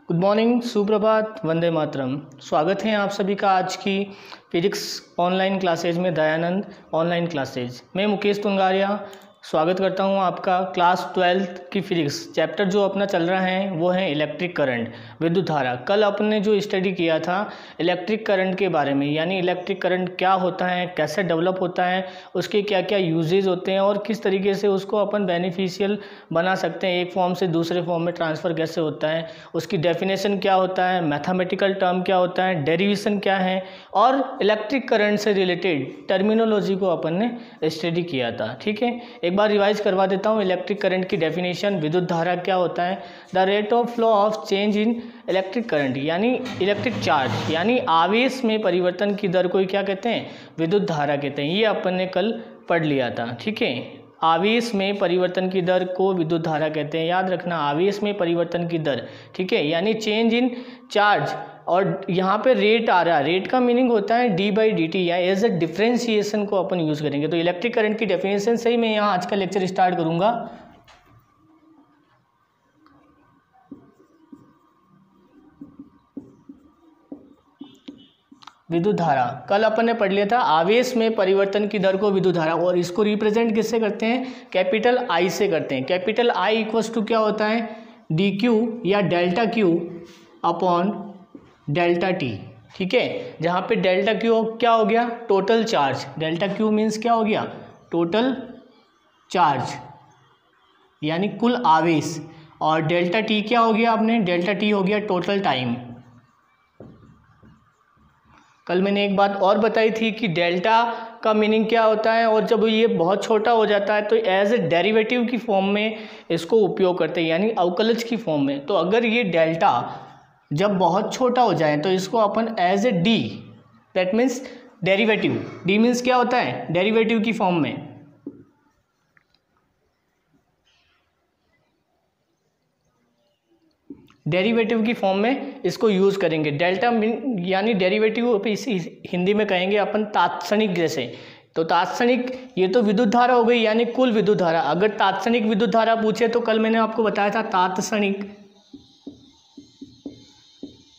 Good morning, सुप्रभात, वंदे मातरम। स्वागत है आप सभी का आज की फिजिक्स ऑनलाइन क्लासेज में, दयानंद ऑनलाइन क्लासेज। मैं मुकेश तुंगारिया स्वागत करता हूं आपका। क्लास 12th की फिजिक्स चैप्टर जो अपना चल रहा है वो है इलेक्ट्रिक करंट, विद्युत धारा। कल अपने जो स्टडी किया था इलेक्ट्रिक करंट के बारे में, यानी इलेक्ट्रिक करंट क्या होता है, कैसे डेवलप होता है, उसके क्या क्या यूजेज होते हैं और किस तरीके से उसको अपन बेनिफिशियल बना सकते हैं, एक फॉर्म से दूसरे फॉर्म में ट्रांसफ़र कैसे होता है, उसकी डेफिनेशन क्या होता है, मैथमेटिकल टर्म क्या होता है, डेरिवेशन क्या है, और इलेक्ट्रिक करंट से रिलेटेड टर्मिनोलॉजी को अपन ने स्टडी किया था। ठीक है, एक बार रिवाइज करवा देता हूँ। इलेक्ट्रिक करंट की डेफिनेशन, विद्युत धारा क्या होता है, the rate of flow of change in electric current यानी इलेक्ट्रिक चार्ज, यानी आवेश में परिवर्तन की दर को क्या कहते हैं, विद्युत धारा कहते हैं। ये अपन ने कल पढ़ लिया था। ठीक है, आवेश में परिवर्तन की दर को विद्युत धारा कहते हैं, याद रखना, आवेश में परिवर्तन की दर। ठीक है, यानी चेंज इन चार्ज। और यहाँ पे रेट आ रहा है, रेट का मीनिंग होता है d/dt या एज अ डिफ्रेंशिएशन को अपन यूज़ करेंगे। तो इलेक्ट्रिक करंट की डेफिनेशन से ही मैं यहाँ आज का लेक्चर स्टार्ट करूँगा। विद्युत धारा कल अपन ने पढ़ लिया था, आवेश में परिवर्तन की दर को विद्युत धारा, और इसको रिप्रेजेंट किससे करते हैं, कैपिटल I से करते हैं। कैपिटल I इक्वल्स टू क्या होता है, dq या delta Q upon delta T। ठीक है, जहाँ पे डेल्टा Q क्या हो गया, total charge. Delta Q means क्या हो गया, टोटल चार्ज यानी कुल आवेश, और डेल्टा T क्या हो गया आपने, डेल्टा T हो गया टोटल टाइम। कल मैंने एक बात और बताई थी कि डेल्टा का मीनिंग क्या होता है, और जब ये बहुत छोटा हो जाता है तो एज ए डेरिवेटिव की फॉर्म में इसको उपयोग करते हैं, यानी अवकलज की फॉर्म में। तो अगर ये डेल्टा जब बहुत छोटा हो जाए तो इसको अपन as a D, that means derivative, D means क्या होता है, डेरिवेटिव की फॉर्म में, डेरिवेटिव की फॉर्म में इसको यूज़ करेंगे। डेल्टा यानी डेरिवेटिव हिंदी में कहेंगे अपन तात्क्षणिक जैसे। तो तात्क्षणिक ये तो विद्युत धारा हो गई, यानी कुल विद्युत धारा। अगर तात्क्षणिक विद्युत धारा पूछे तो कल मैंने आपको बताया था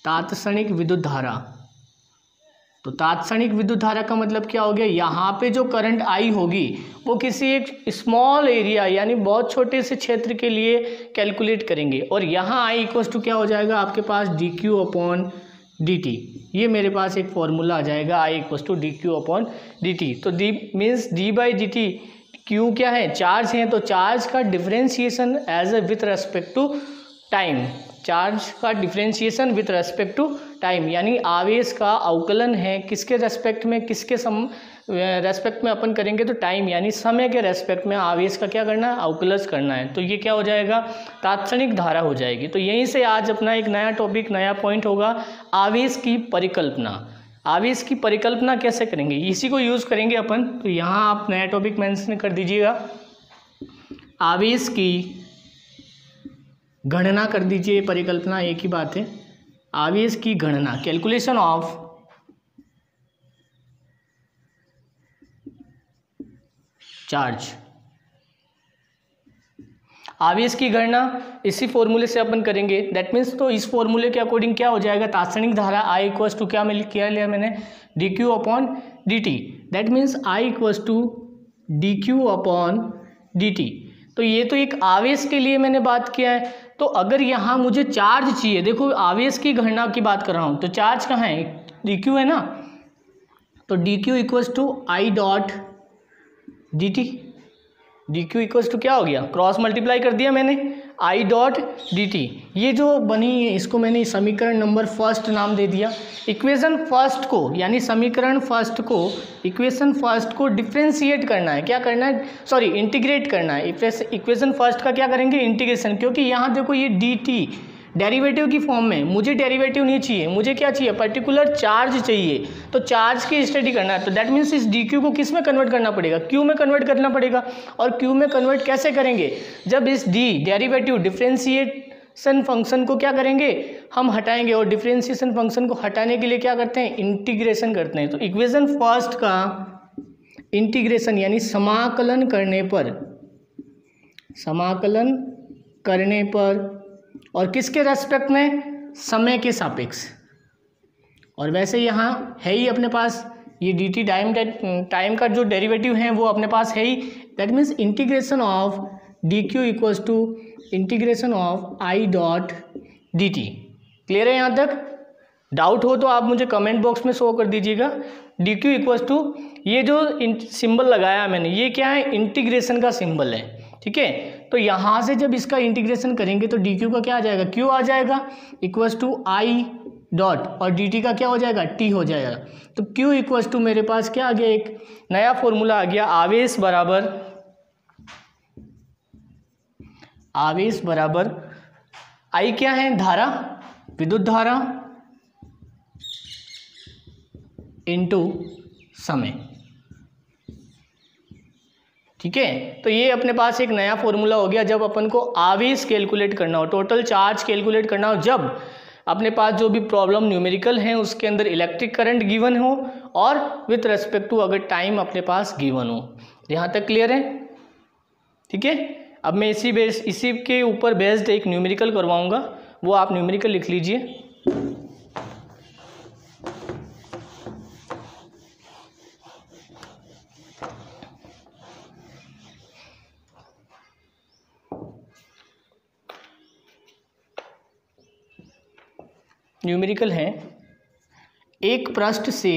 तात्क्षणिक विद्युत धारा। तो तात्क्षणिक विद्युत धारा का मतलब क्या हो गया, यहाँ पे जो करंट आई होगी वो किसी एक स्मॉल एरिया यानी बहुत छोटे से क्षेत्र के लिए कैलकुलेट करेंगे, और यहाँ आई इक्वल्स टू क्या हो जाएगा आपके पास, dq अपॉन dt। ये मेरे पास एक फॉर्मूला आ जाएगा, I equals to dq upon dt। तो d मीन्स d/dt, q क्या है, चार्ज है, तो चार्ज का differentiation as a with respect to time, charge का differentiation with respect to time, यानी आवेश का अवकलन है किसके रेस्पेक्ट में, किसके रेस्पेक्ट में अपन करेंगे, तो टाइम यानी समय के रेस्पेक्ट में आवेश का क्या करना है, अवकलज करना है। तो ये क्या हो जाएगा, तात्क्षणिक धारा हो जाएगी। तो यहीं से आज अपना एक नया टॉपिक, नया पॉइंट होगा, आवेश की परिकल्पना। आवेश की परिकल्पना कैसे करेंगे, इसी को यूज़ करेंगे अपन। तो यहाँ आप नया टॉपिक मेंशन कर दीजिएगा, आवेश की गणना कर दीजिए। परिकल्पना एक ही बात है, आवेश की गणना, कैलकुलेशन ऑफ चार्ज। आवेश की गणना इसी फॉर्मूले से अपन करेंगे, दैट मीन्स, तो इस फॉर्मूले के अकॉर्डिंग क्या हो जाएगा, तात्क्षणिक धारा I इक्वल्स टू क्या क्या लिया मैंने, dq upon dt, that means I equals to dq upon dt। तो ये तो एक आवेश के लिए मैंने बात किया है। तो अगर यहाँ मुझे चार्ज चाहिए, देखो आवेश की गणना की बात कर रहा हूँ, तो चार्ज कहाँ है, dq है ना, तो dq equals to I dot dt। dq equals to क्या हो गया, क्रॉस मल्टीप्लाई कर दिया मैंने, I डॉट dt। ये जो बनी है इसको मैंने समीकरण नंबर फर्स्ट नाम दे दिया। इक्वेशन फर्स्ट को यानी समीकरण फर्स्ट को, इक्वेशन फर्स्ट को डिफ्रेंशिएट करना है, क्या करना है, सॉरी इंटीग्रेट करना है। इक्वेशन फर्स्ट का क्या करेंगे, इंटीग्रेशन, क्योंकि यहाँ देखो ये dt डेरिवेटिव की फॉर्म में, मुझे डेरिवेटिव नहीं चाहिए, मुझे क्या चाहिए, पर्टिकुलर चार्ज चाहिए। तो चार्ज की स्टडी करना है, तो दैट मीन्स इस dq को किस में कन्वर्ट करना पड़ेगा, q में कन्वर्ट करना पड़ेगा। और q में कन्वर्ट कैसे करेंगे, जब इस d डेरिवेटिव डिफ्रेंशिएशन फंक्शन को क्या करेंगे, हम हटाएंगे, और डिफ्रेंशिएशन फंक्शन को हटाने के लिए क्या करते हैं, इंटीग्रेशन करते हैं। तो इक्वेशन फर्स्ट का इंटीग्रेशन यानी समाकलन करने पर और किसके रेस्पेक्ट में, समय के सापेक्ष, और वैसे यहाँ है ही अपने पास ये डी टी टाइम का जो डेरिवेटिव है वो अपने पास है ही। That means integration of D Q equals to integration of I dot D T. Clear है यहाँ तक? डाउट हो तो आप मुझे कमेंट बॉक्स में शो कर दीजिएगा। डी क्यू इक्वल्स टू, ये जो सिंबल लगाया मैंने ये क्या है, इंटीग्रेशन का सिंबल है, ठीक है। तो यहाँ से जब इसका इंटीग्रेशन करेंगे तो डी क्यू का क्या आ जाएगा, क्यू आ जाएगा, इक्वल्स टू आई डॉट, और डी टी का क्या हो जाएगा, टी हो जाएगा। तो क्यू इक्वल्स टू मेरे पास क्या आ गया, एक नया फॉर्मूला आ गया, आवेश बराबर आई क्या है, धारा, विद्युत धारा इनटू समय, ठीक है। तो ये अपने पास एक नया फॉर्मूला हो गया जब अपन को आवेश कैलकुलेट करना हो, टोटल चार्ज कैलकुलेट करना हो, जब अपने पास जो भी प्रॉब्लम न्यूमेरिकल है उसके अंदर इलेक्ट्रिक करंट गिवन हो और विथ रेस्पेक्ट टू अगर टाइम अपने पास गिवन हो। यहाँ तक क्लियर है? ठीक है। अब मैं इसी के ऊपर बेस्ड एक न्यूमेरिकल करवाऊंगा, वो आप न्यूमेरिकल लिख लीजिए। न्यूमेरिकल है, एक पृष्ठ से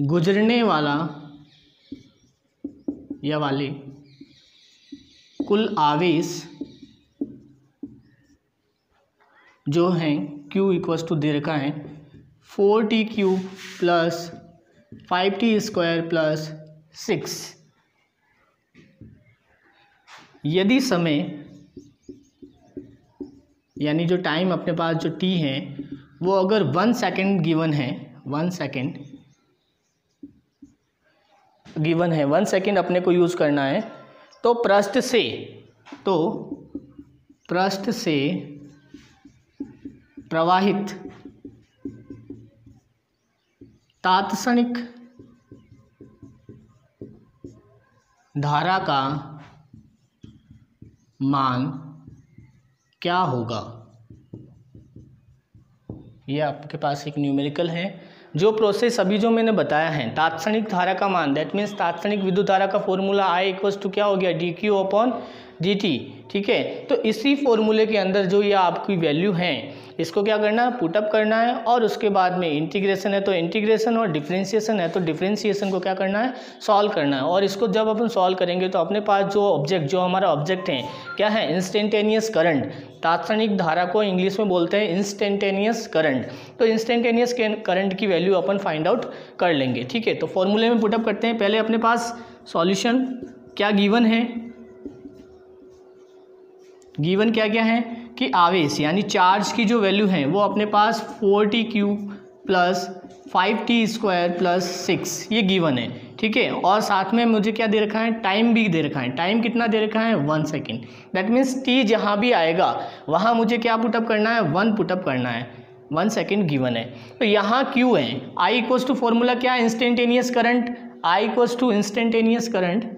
गुजरने वाला या वाले कुल आवेश जो हैं Q इक्वल्स टू दे रखा है 4t³ प्लस 5t² प्लस 6। यदि समय यानी जो टाइम अपने पास जो t है वो अगर 1 सेकेंड गिवन है, 1 सेकेंड गिवन है, 1 सेकेंड अपने को यूज़ करना है, तो पृष्ठ से प्रवाहित तात्क्षणिक धारा का मान क्या होगा। ये आपके पास एक न्यूमेरिकल है। जो प्रोसेस अभी जो मैंने बताया है, तात्क्षणिक धारा का मान, दैट मीन्स तात्क्षणिक विद्युत धारा का फॉर्मूला I इक्वल्स टू क्या हो गया, D Q upon D T, ठीक है। तो इसी फॉर्मूले के अंदर जो ये आपकी वैल्यू है इसको क्या करना है, पुटअप करना है, और उसके बाद में इंटीग्रेशन है तो इंटीग्रेशन, और डिफरेंशिएशन है तो डिफरेंशिएशन को क्या करना है, सॉल्व करना है। और इसको जब अपन सॉल्व करेंगे तो अपने पास जो हमारा ऑब्जेक्ट है क्या है, इंस्टेंटेनियस करंट। तात्क्षणिक धारा को इंग्लिश में बोलते हैं इंस्टेंटेनियस करंट। तो इंस्टेंटेनियस करंट की वैल्यू अपन फाइंड आउट कर लेंगे, ठीक है। तो फॉर्मूले में पुटअप करते हैं। पहले अपने पास सॉल्यूशन क्या गिवन है, गिवन क्या क्या है कि आवेश यानी चार्ज की जो वैल्यू है वो अपने पास 4t³ प्लस 5t² प्लस 6 ये गिवन है, ठीक है। और साथ में मुझे क्या दे रखा है, टाइम भी दे रखा है। टाइम कितना दे रखा है, 1 सेकेंड। दैट मीन्स t जहाँ भी आएगा वहाँ मुझे क्या पुटअप करना है, 1 पुटअप करना है, 1 सेकेंड गिवन है। तो यहाँ Q है, I इक्वल्स टू फॉर्मूला क्या है, instantaneous current, I equals to instantaneous current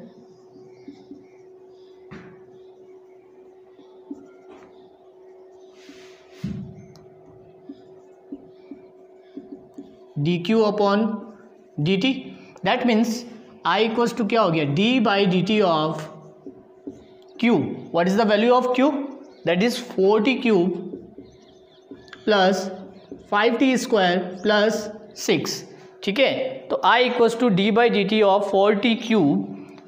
dq upon dt। That means I equals to क्या हो गया, d by dt of q। What is the value of q, that is 4t³ plus 5t² plus 6, ठीक है। तो I equals to d by dt of 4t³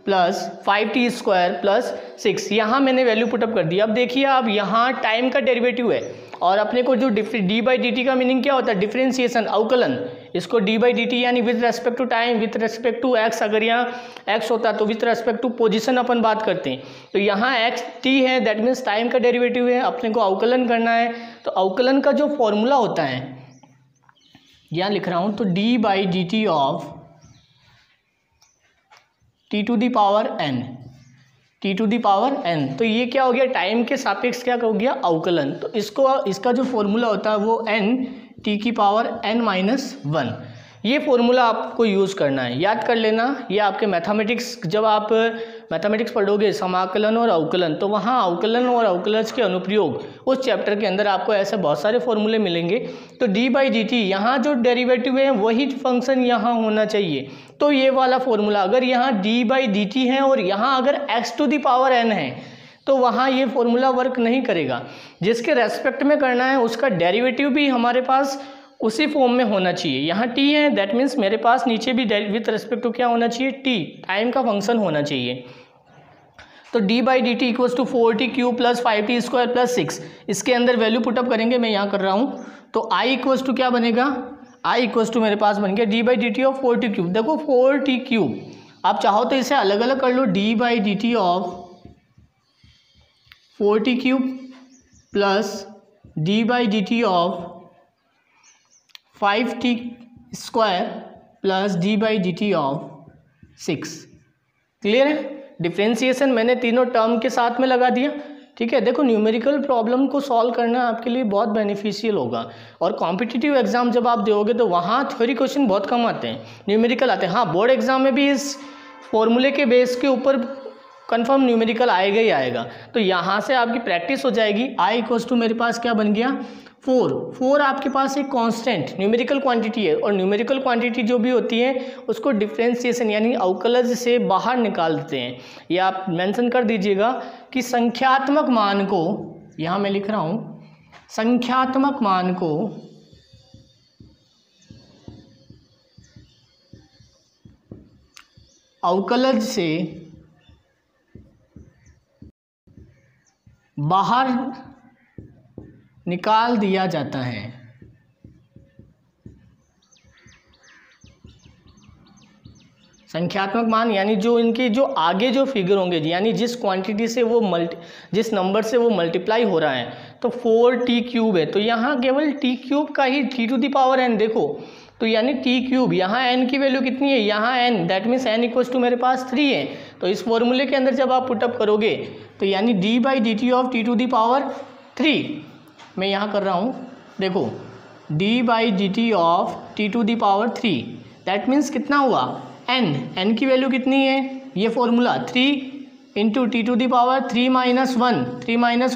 plus 5t² plus 6। यहाँ मैंने value put up कर दी। अब देखिए, अब यहाँ टाइम का डेरिवेटिव है और अपने को जो d बाई dt का मीनिंग क्या होता है, डिफरेंशिएशन, अवकलन। इसको d बाई dt यानी with respect to time, with respect to x, अगर यहाँ x होता तो विथ रेस्पेक्ट टू पोजीशन अपन बात करते हैं। तो यहाँ x t है, दैट मीन्स टाइम का डेरिवेटिव है, अपने को अवकलन करना है। तो अवकलन का जो फॉर्मूला होता है यहाँ लिख रहा हूँ, तो d by dt of t to the power n, t to the power n। तो ये क्या हो गया, टाइम के सापेक्ष क्या हो गया, अवकलन। तो इसका जो फॉर्मूला होता है वो n t की पावर n-1। ये फॉर्मूला आपको यूज़ करना है, याद कर लेना। ये आपके मैथमेटिक्स, जब आप मैथमेटिक्स पढ़ोगे समाकलन और अवकलन, तो वहाँ अवकलन और अवकलज के अनुप्रयोग उस चैप्टर के अंदर आपको ऐसे बहुत सारे फॉर्मूले मिलेंगे। तो d/dt यहाँ जो डेरिवेटिव है वही फंक्शन यहाँ होना चाहिए। तो ये वाला फॉर्मूला, अगर यहाँ d/dt है और यहाँ अगर x⁴n है तो वहाँ ये फॉर्मूला वर्क नहीं करेगा। जिसके रेस्पेक्ट में करना है उसका डेरिवेटिव भी हमारे पास उसी फॉर्म में होना चाहिए। यहाँ t है, दैट मीन्स मेरे पास नीचे भी विथ रेस्पेक्ट टू क्या होना चाहिए, t, टाइम का फंक्शन होना चाहिए। तो d/dt equals to 4t³ + 5t² + 6, इसके अंदर वैल्यू पुटअप करेंगे, मैं यहाँ कर रहा हूँ। तो i इक्वल्स टू क्या बनेगा, i इक्वल्स टू मेरे पास बन गया d/dt ऑफ 4t³। देखो 4t³, आप चाहो तो इसे अलग अलग कर लो, d/dt of 4t³ plus d/dt of 5t² plus d/dt of 6। Clear है? डिफ्रेंसिएशन मैंने तीनों टर्म के साथ में लगा दिया। ठीक है, देखो न्यूमेरिकल प्रॉब्लम को सॉल्व करना आपके लिए बहुत बेनिफिशियल होगा। और कॉम्पिटिटिव एग्जाम जब आप दोगे तो वहाँ थ्योरी क्वेश्चन बहुत कम आते हैं, न्यूमेरिकल आते हैं। हाँ, बोर्ड एग्जाम में भी इस फॉर्मूले के बेस के ऊपर कंफर्म न्यूमेरिकल आएगा ही आएगा। तो यहाँ से आपकी प्रैक्टिस हो जाएगी। i इक्वल्स टू मेरे पास क्या बन गया, 4 आपके पास एक कांस्टेंट न्यूमेरिकल क्वांटिटी है, और न्यूमेरिकल क्वांटिटी जो भी होती है उसको डिफरेंशिएशन यानी अवकलज से बाहर निकाल देते हैं। ये आप मेंशन कर दीजिएगा कि संख्यात्मक मान को, यहाँ मैं लिख रहा हूँ, संख्यात्मक मान को अवकलज से बाहर निकाल दिया जाता है। संख्यात्मक मान यानी जो इनके जो आगे जो फिगर होंगे, यानी जिस क्वांटिटी से वो जिस नंबर से वो मल्टीप्लाई हो रहा है। तो 4t³ है, तो यहाँ केवल t³ का ही t⁴n देखो, तो यानी t³, यहाँ n की वैल्यू कितनी है, यहाँ n, that means n equals to मेरे पास 3 है। तो इस फॉर्मूले के अंदर जब आप पुटअप करोगे तो यानी d/dt ऑफ t⁴, मैं यहाँ कर रहा हूँ, देखो d/dt of t⁴, that means कितना हुआ, n की वैल्यू कितनी है, ये फॉर्मूला 3 इंटू t⁴ 3 -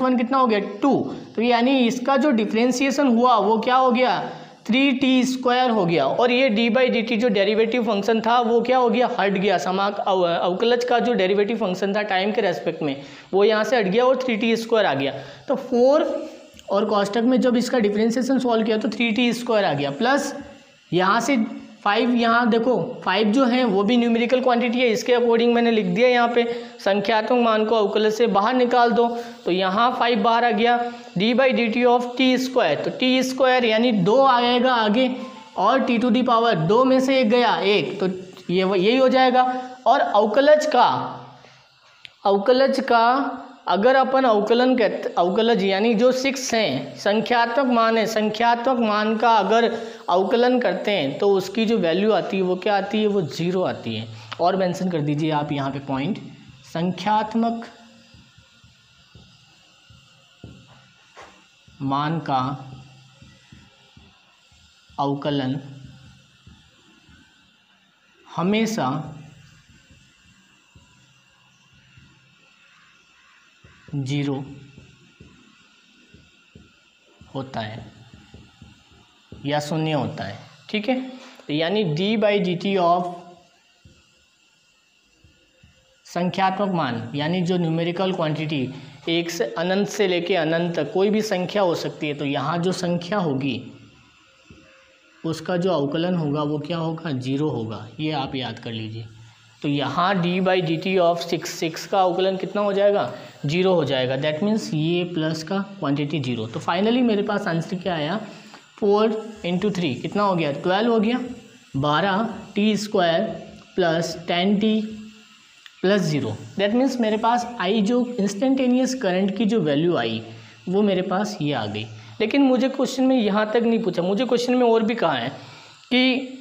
1 कितना हो गया, 2। तो यानी इसका जो डिफ्रेंसिएशन हुआ वो क्या हो गया, 3t² हो गया। और ये d/dt जो डेरिवेटिव फंक्शन था वो क्या हो गया, हट गया। अवकलज का जो डेरिवेटिव फंक्शन था टाइम के रेस्पेक्ट में वो यहाँ से हट गया और 3t² आ गया। तो 4 और कोष्टक में जब इसका डिफरेंशिएशन सॉल्व किया तो 3t² आ गया, प्लस यहाँ से 5, यहाँ देखो 5 जो है वो भी न्यूमेरिकल क्वांटिटी है, इसके अकॉर्डिंग मैंने लिख दिया यहाँ पे संख्यात्मक मान को अवकलज से बाहर निकाल दो। तो यहाँ 5 बाहर आ गया, d/dt ऑफ t², तो t² यानी 2 आएगा आगे, और t⁴ 2 में से एक गया 1, तो ये यही हो जाएगा। और अवकलज का अगर अपन अवकलज यानी जो 6 हैं, संख्यात्मक मान है, संख्यात्मक मान का अगर अवकलन करते हैं तो उसकी जो वैल्यू आती है वो क्या आती है, वो 0 आती है। और मेंशन कर दीजिए आप यहाँ पे पॉइंट, संख्यात्मक मान का अवकलन हमेशा जीरो होता है या शून्य होता है। ठीक है, तो यानी d/dt ऑफ संख्यात्मक मान यानी जो न्यूमेरिकल क्वांटिटी 1 से अनंत से लेके अनंत तक कोई भी संख्या हो सकती है, तो यहाँ जो संख्या होगी उसका जो अवकलन होगा वो क्या होगा, 0 होगा। ये आप याद कर लीजिए। तो यहाँ d/dt ऑफ 6 का अवकलन कितना हो जाएगा, 0 हो जाएगा। दैट मीन्स ये प्लस का क्वांटिटी 0। तो फाइनली मेरे पास आंसर क्या आया, 4 × 3 कितना हो गया, 12 हो गया, 12t² plus 10t plus 0। That means मेरे पास आई जो इंस्टेंटेनियस करंट की जो वैल्यू आई वो मेरे पास ये आ गई। लेकिन मुझे क्वेश्चन में यहाँ तक नहीं पूछा, मुझे क्वेश्चन में और भी कहा है कि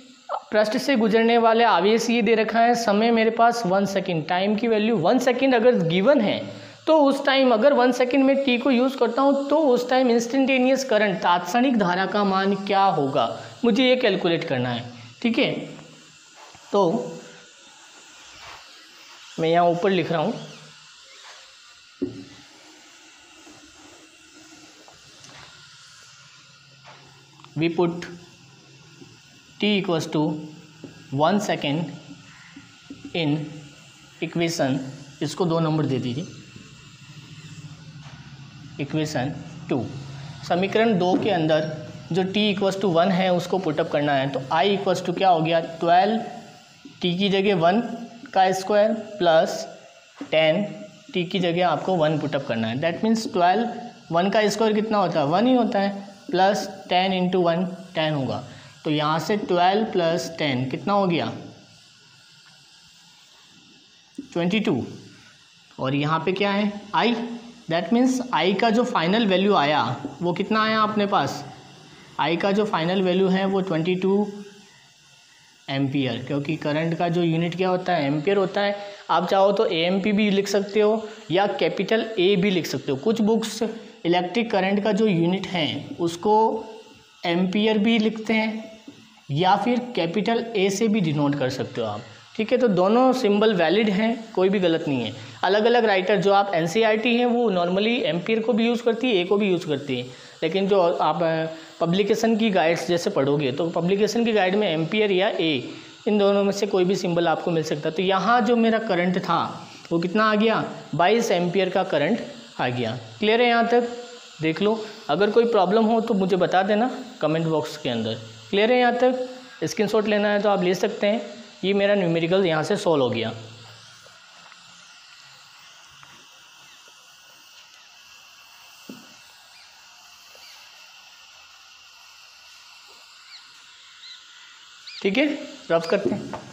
पृष्ठ से गुजरने वाले आवेश ये दे रखा है, समय मेरे पास 1 सेकंड, टाइम की वैल्यू 1 सेकंड अगर गिवन है तो उस टाइम अगर 1 सेकंड में t को यूज़ करता हूँ तो उस टाइम इंस्टेंटेनियस करंट तात्क्षणिक धारा का मान क्या होगा, मुझे ये कैलकुलेट करना है। ठीक है, तो मैं यहाँ ऊपर लिख रहा हूँ we put t equals to 1 second in equation, इसको 2 नंबर दे दीजिए, इक्वेशन 2। समीकरण 2 के अंदर जो t इक्वल्स टू 1 है उसको पुटअप करना है, तो i इक्वल्स टू क्या हो गया 12, t की जगह 1 का स्क्वायर प्लस 10, t की जगह आपको 1 पुटअप करना है। दैट मीन्स 12, 1 का स्क्वायर कितना होता है 1 ही होता है, प्लस 10 इंटू 1 10 होगा। तो यहाँ से 12 प्लस 10 कितना हो गया 22, और यहाँ पे क्या है i, दैट मीन्स i का जो फाइनल वैल्यू आया वो कितना आया अपने पास, i का जो फाइनल वैल्यू है वो 22 एम्पियर, क्योंकि करंट का जो यूनिट क्या होता है एम्पियर होता है। आप चाहो तो एएमपी भी लिख सकते हो या कैपिटल ए भी लिख सकते हो। कुछ बुक्स इलेक्ट्रिक करंट का जो यूनिट है उसको एम्पियर भी लिखते हैं या फिर कैपिटल ए से भी डिनोट कर सकते हो आप, ठीक है। तो दोनों सिंबल वैलिड हैं, कोई भी गलत नहीं है। अलग अलग राइटर, जो आप एनसीईआरटी है वो नॉर्मली एम्पियर को भी यूज़ करती है, ए को भी यूज़ करती है, लेकिन जो आप पब्लिकेशन की गाइड्स जैसे पढ़ोगे तो पब्लिकेशन की गाइड में एम्पियर या ए, इन दोनों में से कोई भी सिंबल आपको मिल सकता है। तो यहाँ जो मेरा करंट था वो कितना आ गया 22 एम्पियर का करंट आ गया। क्लियर है यहाँ तक? देख लो, अगर कोई प्रॉब्लम हो तो मुझे बता देना कमेंट बॉक्स के अंदर। क्लियर है यहाँ तक? स्क्रीनशॉट लेना है तो आप ले सकते हैं। ये मेरा न्यूमेरिकल यहाँ से सॉल्व हो गया। ठीक है, रफ करते हैं।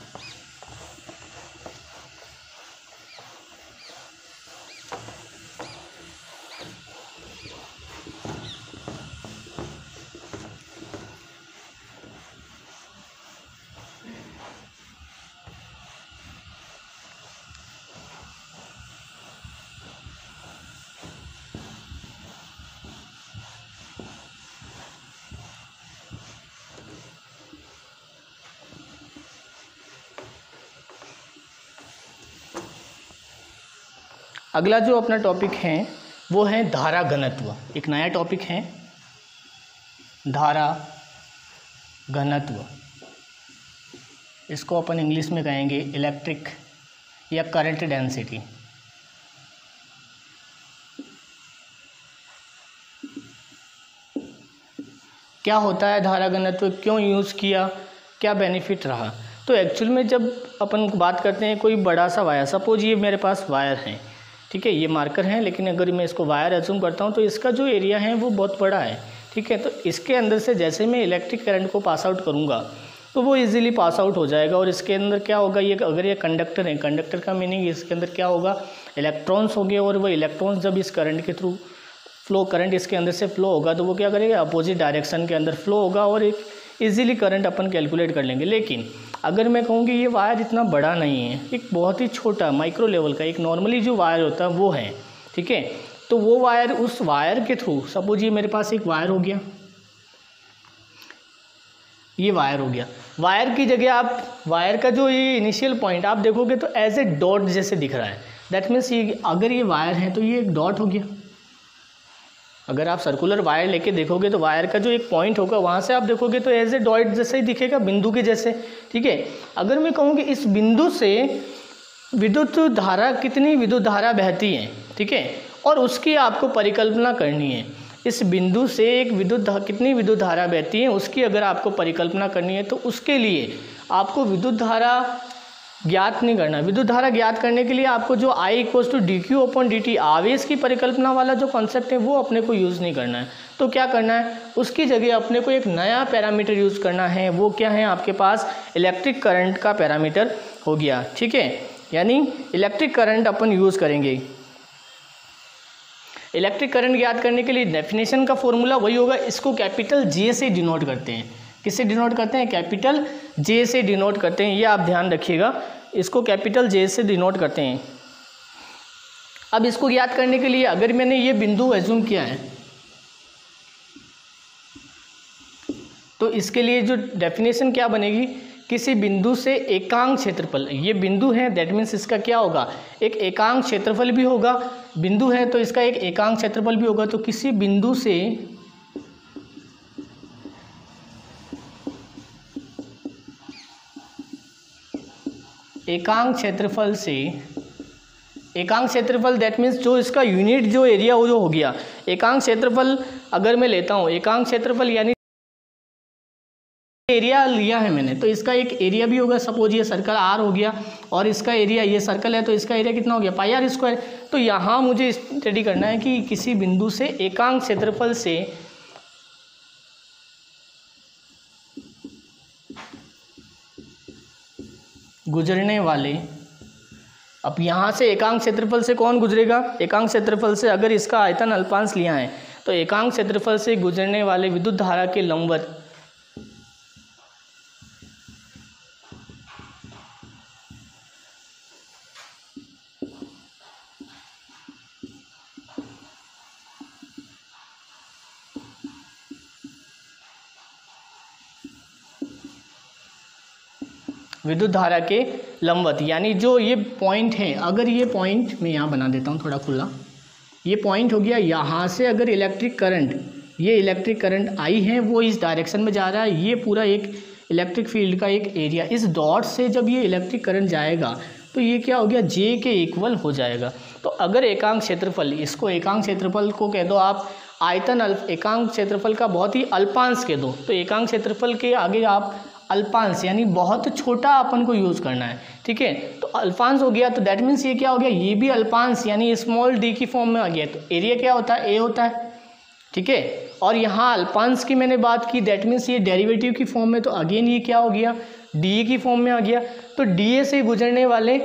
अगला जो अपना टॉपिक है वो है धारा घनत्व। एक नया टॉपिक है धारा घनत्व। इसको अपन इंग्लिश में कहेंगे इलेक्ट्रिक या करंट डेंसिटी। क्या होता है धारा घनत्व, क्यों यूज़ किया, क्या बेनिफिट रहा? तो एक्चुअल में जब अपन बात करते हैं कोई बड़ा सा वायर, सपोज ये मेरे पास वायर है, ठीक है, ये मार्कर है, लेकिन अगर मैं इसको वायर एज्यूम करता हूँ तो इसका जो एरिया है वो बहुत बड़ा है, ठीक है। तो इसके अंदर से जैसे मैं इलेक्ट्रिक करंट को पास आउट करूँगा तो वो इजीली पास आउट हो जाएगा। और इसके अंदर क्या होगा, ये अगर ये कंडक्टर है, कंडक्टर का मीनिंग इसके अंदर क्या होगा, इलेक्ट्रॉन्स होंगे, और वो इलेक्ट्रॉन्स जब इस करंट के थ्रू फ्लो, करंट इसके अंदर से फ्लो होगा तो वो क्या करेगा, अपोजिट डायरेक्शन के अंदर फ्लो होगा और एक ईजिली करंट अपन कैलकुलेट कर लेंगे। लेकिन अगर मैं कहूँ कि ये वायर इतना बड़ा नहीं है, एक बहुत ही छोटा माइक्रो लेवल का एक नॉर्मली जो वायर होता है वो है, ठीक है, तो वो वायर, उस वायर के थ्रू, सपोज ये मेरे पास एक वायर हो गया, ये वायर हो गया, वायर की जगह आप वायर का जो ये इनिशियल पॉइंट आप देखोगे तो एज ए डॉट जैसे दिख रहा है। दैट मीन्स ये अगर ये वायर है तो ये एक डॉट हो गया। अगर आप सर्कुलर वायर लेके देखोगे तो वायर का जो एक पॉइंट होगा वहाँ से आप देखोगे तो एज ए डॉट जैसे ही दिखेगा, बिंदु के जैसे, ठीक है। अगर मैं कहूँ कि इस बिंदु से विद्युत धारा, कितनी विद्युत धारा बहती है, ठीक है, और उसकी आपको परिकल्पना करनी है। इस बिंदु से एक कितनी विद्युत धारा बहती है उसकी अगर आपको परिकल्पना करनी है तो उसके लिए आपको विद्युत धारा ज्ञात नहीं करना। विद्युत धारा ज्ञात करने के लिए आपको जो I इक्वल्स टू dq/dt आवेश की परिकल्पना वाला जो कॉन्सेप्ट है वो अपने को यूज़ नहीं करना है। तो क्या करना है, उसकी जगह अपने को एक नया पैरामीटर यूज़ करना है। वो क्या है, आपके पास इलेक्ट्रिक करंट का पैरामीटर हो गया, ठीक है। यानी इलेक्ट्रिक करंट अपन यूज़ करेंगे। इलेक्ट्रिक करंट ज्ञात करने के लिए डेफिनेशन का फॉर्मूला वही होगा, इसको कैपिटल J से डिनोट करते हैं। किससे डिनोट करते हैं, कैपिटल J से डिनोट करते हैं। ये आप ध्यान रखिएगा, इसको कैपिटल J से डिनोट करते हैं। अब इसको ज्ञात करने के लिए अगर मैंने ये बिंदु एज्यूम किया है तो इसके लिए जो डेफिनेशन क्या बनेगी किसी बिंदु से एकांक क्षेत्रफल, ये बिंदु है दैट मीन्स इसका क्या होगा, एक एकांक क्षेत्रफल भी होगा, बिंदु है तो इसका एक एकांक क्षेत्रफल भी होगा। तो किसी बिंदु से एकांक क्षेत्रफल दैट मीन्स जो इसका यूनिट जो एरिया वो जो हो गया, एकांक क्षेत्रफल अगर मैं लेता हूँ, एकांक क्षेत्रफल यानी एरिया लिया है मैंने, तो इसका एक एरिया भी होगा। सपोज ये सर्कल आर हो गया और इसका एरिया, ये सर्कल है तो इसका एरिया कितना हो गया, पाई आर स्क्वायर। तो यहाँ मुझे स्टडी करना है कि किसी बिंदु से एकांक क्षेत्रफल से गुजरने वाले, अब यहाँ से एकांक क्षेत्रफल से कौन गुजरेगा, एकांक क्षेत्रफल से अगर इसका आयतन अल्पांश लिया है तो एकांक क्षेत्रफल से गुजरने वाले विद्युत धारा के लंबवत विद्युत धारा के लंबवत, यानी जो ये पॉइंट है, अगर ये पॉइंट मैं यहाँ बना देता हूँ थोड़ा खुला, ये पॉइंट हो गया, यहाँ से अगर इलेक्ट्रिक करंट, ये इलेक्ट्रिक करंट आई है वो इस डायरेक्शन में जा रहा है, ये पूरा एक इलेक्ट्रिक फील्ड का एक एरिया, इस डॉट से जब ये इलेक्ट्रिक करंट जाएगा तो ये क्या हो गया, जे के इक्वल हो जाएगा। तो अगर एकांक क्षेत्रफल, इसको एकांक क्षेत्रफल को कह दो आप आयतन एकांक क्षेत्रफल का बहुत ही अल्पांश कह दो, तो एकांक क्षेत्रफल के आगे आप अल्पांश यानी बहुत छोटा अपन को यूज़ करना है, ठीक है। तो अल्पांश हो गया तो दैट मीन्स ये क्या हो गया, ये भी अल्पांश यानी स्मॉल डी की फॉर्म में आ गया। तो एरिया क्या होता है, ए होता है, ठीक है। और यहाँ अल्पांश की मैंने बात की, दैट मीन्स ये डेरिवेटिव की फॉर्म में, तो अगेन ये क्या हो गया, डी ए की फॉर्म में आ गया। तो डी ए से गुजरने वाले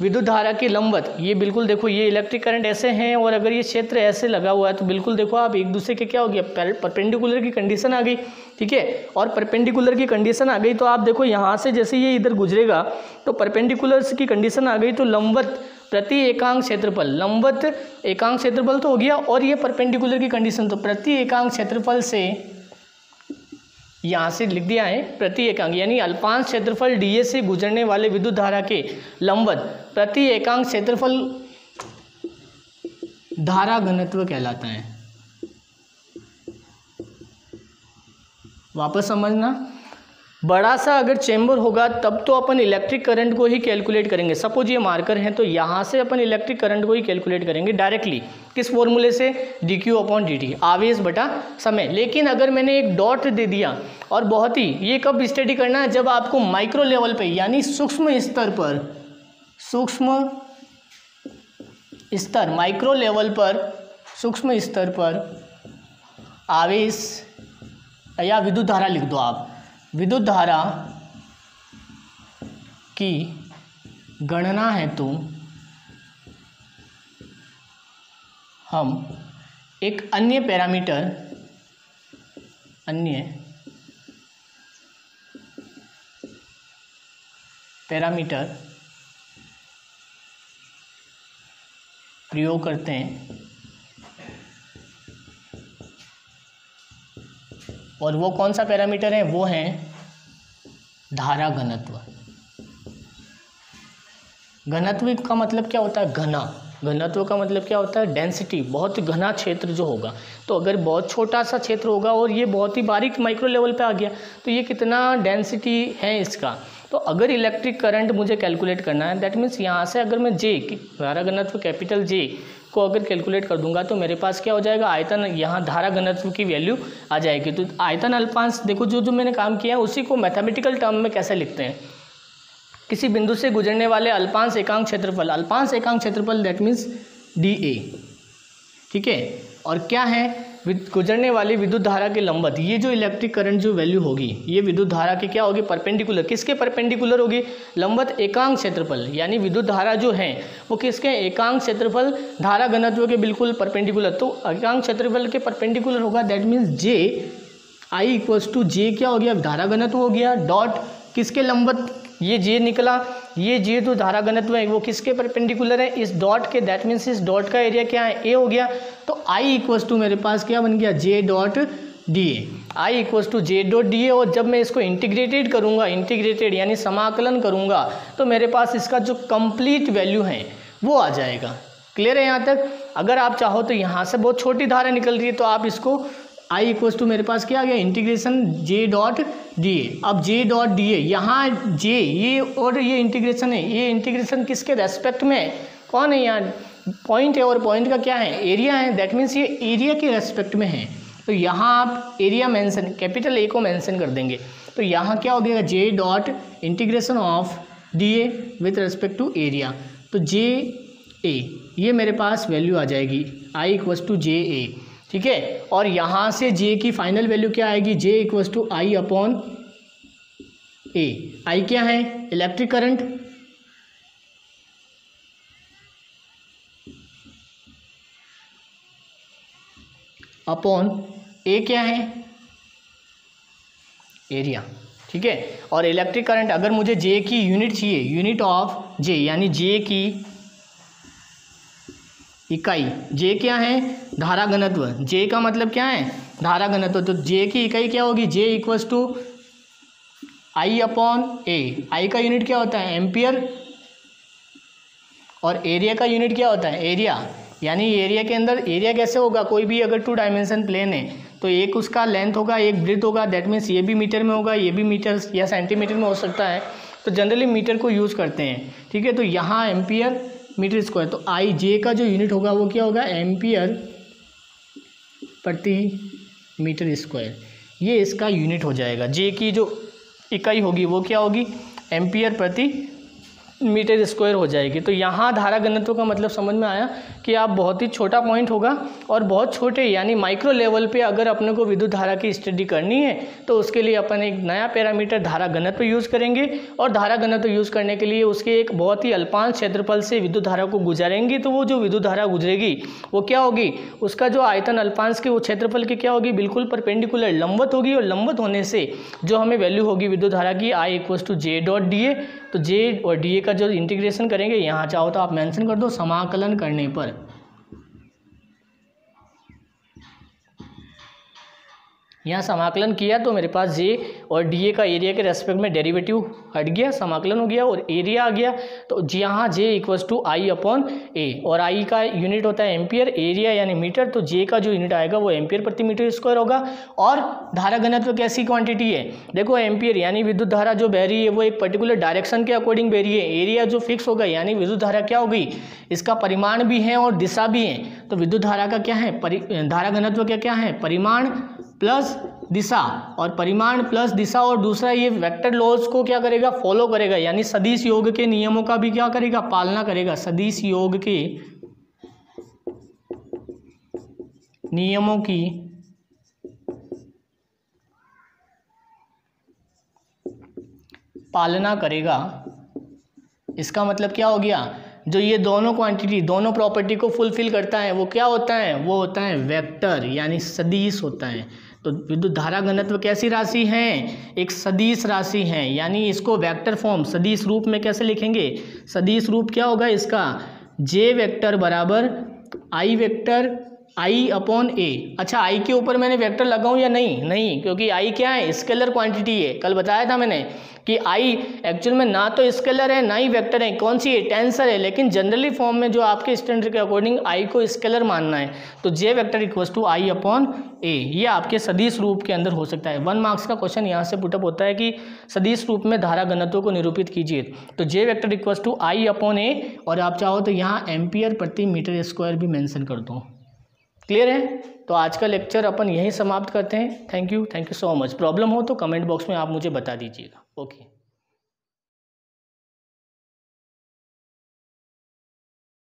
विद्युत धारा के लंबवत, ये बिल्कुल देखो, ये इलेक्ट्रिक करंट ऐसे हैं और अगर ये क्षेत्र ऐसे लगा हुआ है तो बिल्कुल देखो आप एक दूसरे के क्या हो गया, परपेंडिकुलर की कंडीशन आ गई, ठीक है। और परपेंडिकुलर की कंडीशन आ गई तो आप देखो यहाँ से जैसे ये इधर गुजरेगा तो परपेंडिकुलर की कंडीशन आ गई, तो लंबवत प्रति एकांक क्षेत्रफल, लंबवत एकांक क्षेत्रफल तो हो गया, और ये परपेंडिकुलर की कंडीशन, तो प्रति एकांक क्षेत्रफल से यहाँ से लिख दिया है प्रति एकांक, यानी अल्पांश क्षेत्रफल डीए से गुजरने वाले विद्युत धारा के लंबवत प्रति एकांक क्षेत्रफल धारा घनत्व कहलाता है। वापस समझना, बड़ा सा अगर चेंबर होगा तब तो अपन इलेक्ट्रिक करंट को ही कैलकुलेट करेंगे। सपोज ये मार्कर है तो यहाँ से अपन इलेक्ट्रिक करंट को ही कैलकुलेट करेंगे डायरेक्टली, किस फॉर्मूले से, dq अपॉन dt, आवेश बटा समय। लेकिन अगर मैंने एक डॉट दे दिया, और बहुत ही, ये कब स्टडी करना है, जब आपको माइक्रो लेवल पे यानी सूक्ष्म स्तर पर, सूक्ष्म स्तर, माइक्रो लेवल पर, सूक्ष्म स्तर पर आवेश या विद्युत धारा लिख दो आप, विद्युत धारा की गणना हेतु हम एक अन्य पैरामीटर प्रयोग करते हैं, और वो कौन सा पैरामीटर है, वो है धारा घनत्व। घनत्व का मतलब क्या होता है, घना, घनत्व का मतलब क्या होता है, डेंसिटी, बहुत घना क्षेत्र जो होगा। तो अगर बहुत छोटा सा क्षेत्र होगा और ये बहुत ही बारीक माइक्रो लेवल पे आ गया तो ये कितना डेंसिटी है इसका। तो अगर इलेक्ट्रिक करंट मुझे कैलकुलेट करना है, दैट मीन्स यहाँ से अगर मैं जे, धारा घनत्व कैपिटल जे को अगर कैलकुलेट कर दूंगा तो मेरे पास क्या हो जाएगा, आयतन, यहाँ धारा घनत्व की वैल्यू आ जाएगी। तो आयतन अल्पांश, देखो जो मैंने काम किया है उसी को मैथमेटिकल टर्म में कैसे लिखते हैं, किसी बिंदु से गुजरने वाले अल्पांश एकांक क्षेत्रफल, अल्पांश एकांक क्षेत्रफल दैट मीन्स डी ए, ठीक है। और क्या है, गुजरने वाली विद्युत धारा के लंबवत, ये जो इलेक्ट्रिक करंट जो वैल्यू होगी, ये विद्युत धारा की क्या होगी, परपेंडिकुलर, किसके परपेंडिकुलर होगी, लंबवत एकांक क्षेत्रफल, यानी विद्युत धारा जो है वो किसके, एकांक क्षेत्रफल धारा घनत्व के बिल्कुल परपेंडिकुलर। तो एकांक क्षेत्रफल के परपेंडिकुलर होगा, that means J I equals to J क्या हो गया, धारा घनत्व हो गया, डॉट किसके लंबवत, ये जे निकला, ये जे जो धारा घनत्व है वो किसके परपेंडिकुलर है, इस डॉट के, दैट मीन्स इस डॉट का एरिया क्या है, ए हो गया। तो आई इक्वल्स टू मेरे पास क्या बन गया, J dot D A, I equals to J dot D A. और जब मैं इसको इंटीग्रेटेड करूँगा, इंटीग्रेटेड यानी समाकलन करूँगा, तो मेरे पास इसका जो कंप्लीट वैल्यू है वो आ जाएगा। क्लियर है यहाँ तक? अगर आप चाहो तो यहाँ से बहुत छोटी धारा निकल रही है तो आप इसको आई इक्वल्स टू मेरे पास क्या आ गया, इंटीग्रेशन जे डॉट डी ए। अब जे डॉट डी ए, यहाँ जे ये और ये इंटीग्रेशन है, ये इंटीग्रेशन किसके रेस्पेक्ट में है, कौन है यहाँ, पॉइंट है, और पॉइंट का क्या है, एरिया है। दैट मीन्स ये एरिया के रेस्पेक्ट में है। तो यहाँ आप एरिया मेंशन, कैपिटल ए को मेंशन कर देंगे। तो यहाँ क्या हो गया, J dot integration of D A with respect to area. तो जे ए ये मेरे पास वैल्यू आ जाएगी आई इक्वल्स टू जे ए, ठीक है। और यहाँ से जे की फाइनल वैल्यू क्या आएगी, जे इक्वल्स टू आई अपॉन ए। आई क्या है, इलेक्ट्रिक करंट, अपॉन ए क्या है, एरिया, ठीक है। और इलेक्ट्रिक करंट अगर मुझे जे की यूनिट चाहिए, यूनिट ऑफ जे यानी जे की इकाई, जे क्या है, धारा घनत्व, जे का मतलब क्या है, धारा घनत्व। तो जे की इकाई क्या होगी, जे इक्वल्स टू आई अपॉन ए। आई का यूनिट क्या होता है, एम्पियर, और एरिया का यूनिट क्या होता है, एरिया। यानी एरिया के अंदर, एरिया कैसे होगा, कोई भी अगर 2 डायमेंशन प्लेन है तो एक उसका लेंथ होगा, एक ब्रेड्थ होगा। दैट मीन्स ये भी मीटर में होगा, ये भी मीटर या सेंटीमीटर में हो सकता है। तो जनरली मीटर को यूज़ करते हैं, ठीक है। तो यहाँ एम्पियर मीटर स्क्वायर, तो आई जे का जो यूनिट होगा वो क्या होगा, एम्पियर प्रति मीटर स्क्वायर। ये इसका यूनिट हो जाएगा। जे की जो इकाई होगी वो क्या होगी, एम्पियर प्रति मीटर स्क्वायर हो जाएगी। तो यहाँ धारा घनत्व का मतलब समझ में आया कि आप बहुत ही छोटा पॉइंट होगा और बहुत छोटे यानी माइक्रो लेवल पे अगर अपने को विद्युत धारा की स्टडी करनी है तो उसके लिए अपन एक नया पैरामीटर धारा घनत्व यूज़ करेंगे। और धारा घनत्व यूज़ करने के लिए उसके एक बहुत ही अल्पांश क्षेत्रफल से विद्युत धारा को गुजारेंगे। तो वो जो विद्युत धारा गुजरेगी वो क्या होगी, उसका जो आयतन अल्पांश के वो क्षेत्रफल की क्या होगी, बिल्कुल परपेंडिकुलर लंबवत होगी। और लंबवत होने से जो हमें वैल्यू होगी विद्युत धारा की, I equals to J dot D A. तो जे और डी ए का जो इंटीग्रेशन करेंगे, यहाँ चाहो तो आप मेंशन कर दो, समाकलन करने पर यहाँ समाकलन किया तो मेरे पास जे और डी ए का एरिया के रेस्पेक्ट में डेरिवेटिव हट गया, समाकलन हो गया और एरिया आ गया। तो यहाँ जे equals to I upon A, और आई का यूनिट होता है एम्पियर, एरिया यानी मीटर। तो जे का जो यूनिट आएगा वो एम्पियर प्रति मीटर स्क्वायर होगा। और धारा घनत्व कैसी क्वांटिटी है, देखो एम्पियर यानी विद्युत धारा जो बह रही है वो एक पर्टिकुलर डायरेक्शन के अकॉर्डिंग बह रही है। एरिया जो फिक्स होगा यानी विद्युत धारा क्या होगी, इसका परिमाण भी है और दिशा भी है। तो विद्युत धारा का क्या है, धारा घनत्व क्या क्या है, परिमाण प्लस दिशा, और परिमाण प्लस दिशा। और दूसरा ये वेक्टर लॉज को क्या करेगा, फॉलो करेगा, यानी सदिश योग के नियमों का भी क्या करेगा, पालना करेगा। सदिश योग के नियमों की पालना करेगा। इसका मतलब क्या हो गया, जो ये दोनों क्वांटिटी, दोनों प्रॉपर्टी को फुलफिल करता है वो क्या होता है, वो होता है वेक्टर यानी सदिश होता है। तो विद्युत धारा घनत्व कैसी राशि है, एक सदिश राशि है। यानी इसको वेक्टर फॉर्म सदिश रूप में कैसे लिखेंगे, सदिश रूप क्या होगा इसका, जे वेक्टर बराबर आई वेक्टर आई अपॉन ए। अच्छा, आई के ऊपर मैंने वेक्टर लगाऊं या नहीं, क्योंकि आई क्या है, स्केलर क्वांटिटी है। कल बताया था मैंने कि आई एक्चुअल में ना तो स्केलर है ना ही वेक्टर है, कौन सी है, टेंसर है। लेकिन जनरली फॉर्म में जो आपके स्टैंडर्ड के अकॉर्डिंग आई को स्केलर मानना है। तो J vector equals to I upon A, ये आपके सदिश रूप के अंदर हो सकता है। 1 मार्क्स का क्वेश्चन यहाँ से पुटअप होता है कि सदिश रूप में धारा घनत्व को निरूपित कीजिए। तो J vector equals to I upon A, और आप चाहो तो यहाँ एम्पियर प्रति मीटर स्क्वायर भी मेंशन कर दो। क्लियर है? तो आज का लेक्चर अपन यहीं समाप्त करते हैं। Thank you so much. Problem हो तो कमेंट बॉक्स में आप मुझे बता दीजिएगा। ओके।